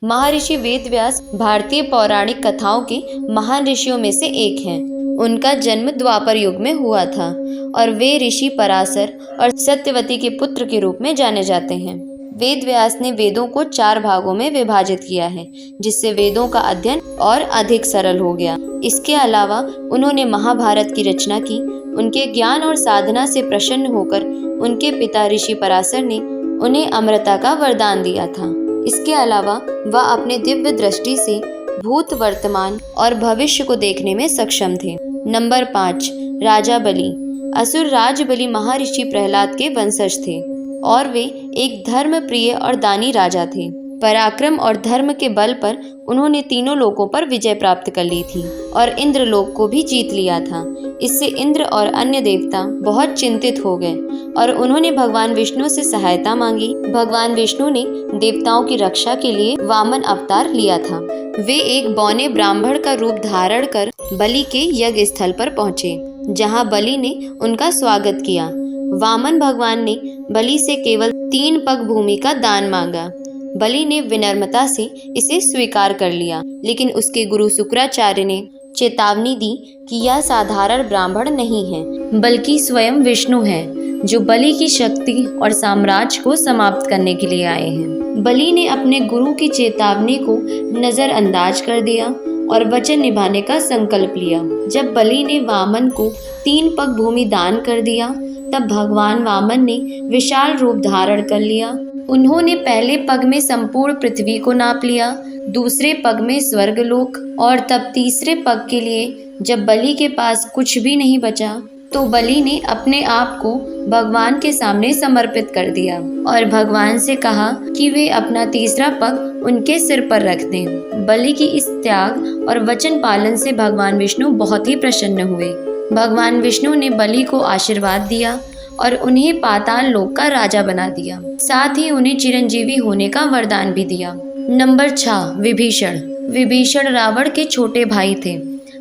महर्षि वेदव्यास भारतीय पौराणिक कथाओं के महान ऋषियों में से एक हैं। उनका जन्म द्वापर युग में हुआ था और वे ऋषि पराशर और सत्यवती के पुत्र के रूप में जाने जाते हैं। वेदव्यास ने वेदों को 4 भागों में विभाजित किया है, जिससे वेदों का अध्ययन और अधिक सरल हो गया। इसके अलावा उन्होंने महाभारत की रचना की। उनके ज्ञान और साधना से प्रसन्न होकर उनके पिता ऋषि पराशर ने उन्हें अमरता का वरदान दिया था। इसके अलावा वह अपने दिव्य दृष्टि से भूत, वर्तमान और भविष्य को देखने में सक्षम थे। नंबर 5, राजा बलि। असुर राज बलि महर्षि प्रहलाद के वंशज थे और वे एक धर्म प्रिय और दानी राजा थे। पराक्रम और धर्म के बल पर उन्होंने तीनों लोकों पर विजय प्राप्त कर ली थी और इंद्रलोक को भी जीत लिया था। इससे इंद्र और अन्य देवता बहुत चिंतित हो गए और उन्होंने भगवान विष्णु से सहायता मांगी। भगवान विष्णु ने देवताओं की रक्षा के लिए वामन अवतार लिया था। वे एक बौने ब्राह्मण का रूप धारण कर बलि के यज्ञ स्थल पर पहुंचे, जहां बलि ने उनका स्वागत किया। वामन भगवान ने बलि से केवल 3 पग भूमि का दान मांगा। बलि ने विनम्रता से इसे स्वीकार कर लिया, लेकिन उसके गुरु शुक्राचार्य ने चेतावनी दी कि यह साधारण ब्राह्मण नहीं है, बल्कि स्वयं विष्णु है, जो बलि की शक्ति और साम्राज्य को समाप्त करने के लिए आए हैं। बलि ने अपने गुरु की चेतावनी को नजरअंदाज कर दिया और वचन निभाने का संकल्प लिया। जब बलि ने वामन को 3 पग भूमि दान कर दिया, तब भगवान वामन ने विशाल रूप धारण कर लिया। उन्होंने पहले पग में संपूर्ण पृथ्वी को नाप लिया, दूसरे पग में स्वर्गलोक और तब तीसरे पग के लिए जब बलि के पास कुछ भी नहीं बचा, तो बलि ने अपने आप को भगवान के सामने समर्पित कर दिया और भगवान से कहा कि वे अपना तीसरा पग उनके सिर पर रख दें। बलि की इस त्याग और वचन पालन से भगवान विष्णु बहुत ही प्रसन्न हुए। भगवान विष्णु ने बलि को आशीर्वाद दिया और उन्हें पाताल लोक का राजा बना दिया। साथ ही उन्हें चिरंजीवी होने का वरदान भी दिया। नंबर 6, विभीषण। विभीषण रावण के छोटे भाई थे,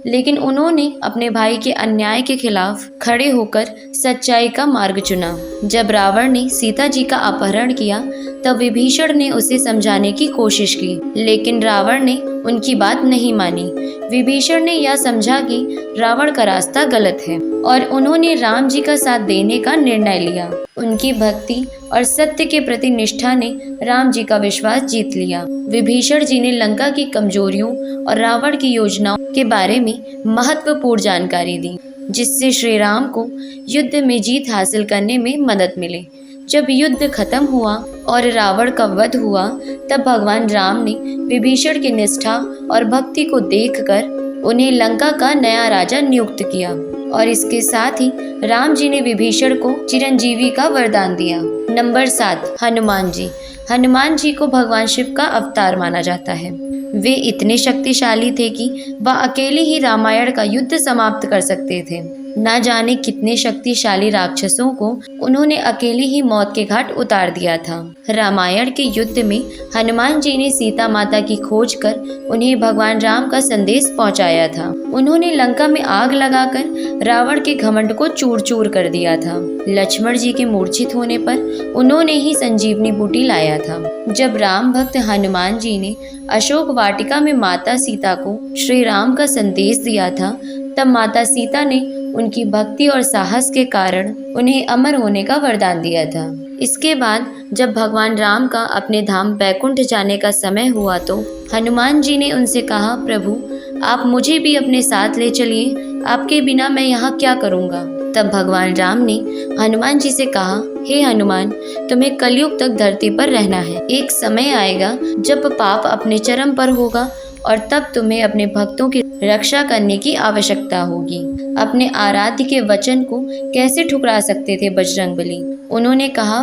लेकिन उन्होंने अपने भाई के अन्याय के खिलाफ खड़े होकर सच्चाई का मार्ग चुना। जब रावण ने सीता जी का अपहरण किया, तब विभीषण ने उसे समझाने की कोशिश की, लेकिन रावण ने उनकी बात नहीं मानी। विभीषण ने यह समझा कि रावण का रास्ता गलत है और उन्होंने राम जी का साथ देने का निर्णय लिया। उनकी भक्ति और सत्य के प्रति निष्ठा ने राम जी का विश्वास जीत लिया। विभीषण जी ने लंका की कमजोरियों और रावण की योजनाओं के बारे में महत्वपूर्ण जानकारी दी, जिससे श्री राम को युद्ध में जीत हासिल करने में मदद मिले। जब युद्ध खत्म हुआ और रावण का वध हुआ, तब भगवान राम ने विभीषण की निष्ठा और भक्ति को देखकर उन्हें लंका का नया राजा नियुक्त किया और इसके साथ ही राम जी ने विभीषण को चिरंजीवी का वरदान दिया। नंबर 7, हनुमान जी। हनुमान जी को भगवान शिव का अवतार माना जाता है। वे इतने शक्तिशाली थे कि वह अकेले ही रामायण का युद्ध समाप्त कर सकते थे। न जाने कितने शक्तिशाली राक्षसों को उन्होंने अकेले ही मौत के घाट उतार दिया था। रामायण के युद्ध में हनुमान जी ने सीता माता की खोज कर उन्हें भगवान राम का संदेश पहुंचाया था। उन्होंने लंका में आग लगाकर रावण के घमंड को चूर चूर कर दिया था। लक्ष्मण जी के मूर्छित होने पर उन्होंने ही संजीवनी बूटी लाया था। जब राम भक्त हनुमान जी ने अशोक वाटिका में माता सीता को श्री राम का संदेश दिया था, तब माता सीता ने उनकी भक्ति और साहस के कारण उन्हें अमर होने का वरदान दिया था। इसके बाद जब भगवान राम का अपने धाम बैकुंठ जाने का समय हुआ, तो हनुमान जी ने उनसे कहा, प्रभु आप मुझे भी अपने साथ ले चलिए, आपके बिना मैं यहाँ क्या करूँगा। तब भगवान राम ने हनुमान जी से कहा, हे हनुमान, तुम्हें कलयुग तक धरती पर रहना है। एक समय आएगा जब पाप अपने चरम पर होगा और तब तुम्हें अपने भक्तों की रक्षा करने की आवश्यकता होगी। अपने आराध्य के वचन को कैसे ठुकरा सकते थे बजरंगबली। उन्होंने कहा,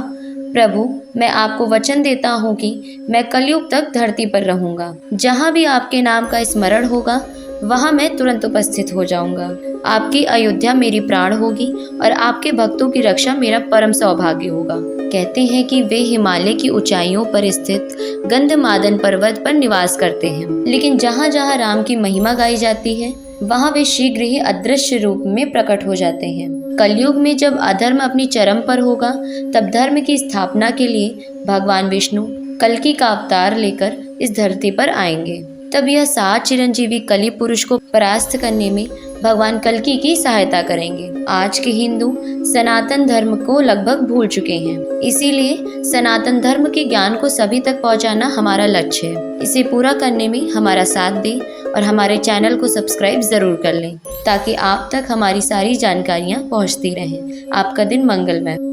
प्रभु मैं आपको वचन देता हूँ कि मैं कलयुग तक धरती पर रहूँगा। जहाँ भी आपके नाम का स्मरण होगा, वहाँ मैं तुरंत उपस्थित हो जाऊंगा। आपकी अयोध्या मेरी प्राण होगी और आपके भक्तों की रक्षा मेरा परम सौभाग्य होगा। कहते हैं कि वे हिमालय की ऊंचाइयों पर स्थित गंधमादन पर्वत पर निवास करते हैं, लेकिन जहाँ जहाँ राम की महिमा गाई जाती है, वहाँ वे शीघ्र ही अदृश्य रूप में प्रकट हो जाते हैं। कलयुग में जब अधर्म अपनी चरम पर होगा, तब धर्म की स्थापना के लिए भगवान विष्णु कल्कि का अवतार लेकर इस धरती पर आएंगे। तब यह 7 चिरंजीवी कली पुरुष को परास्त करने में भगवान कल्कि की सहायता करेंगे। आज के हिंदू सनातन धर्म को लगभग भूल चुके हैं, इसीलिए सनातन धर्म के ज्ञान को सभी तक पहुंचाना हमारा लक्ष्य है। इसे पूरा करने में हमारा साथ दें और हमारे चैनल को सब्सक्राइब जरूर कर लें, ताकि आप तक हमारी सारी जानकारियां पहुंचती रहें। आपका दिन मंगलमय।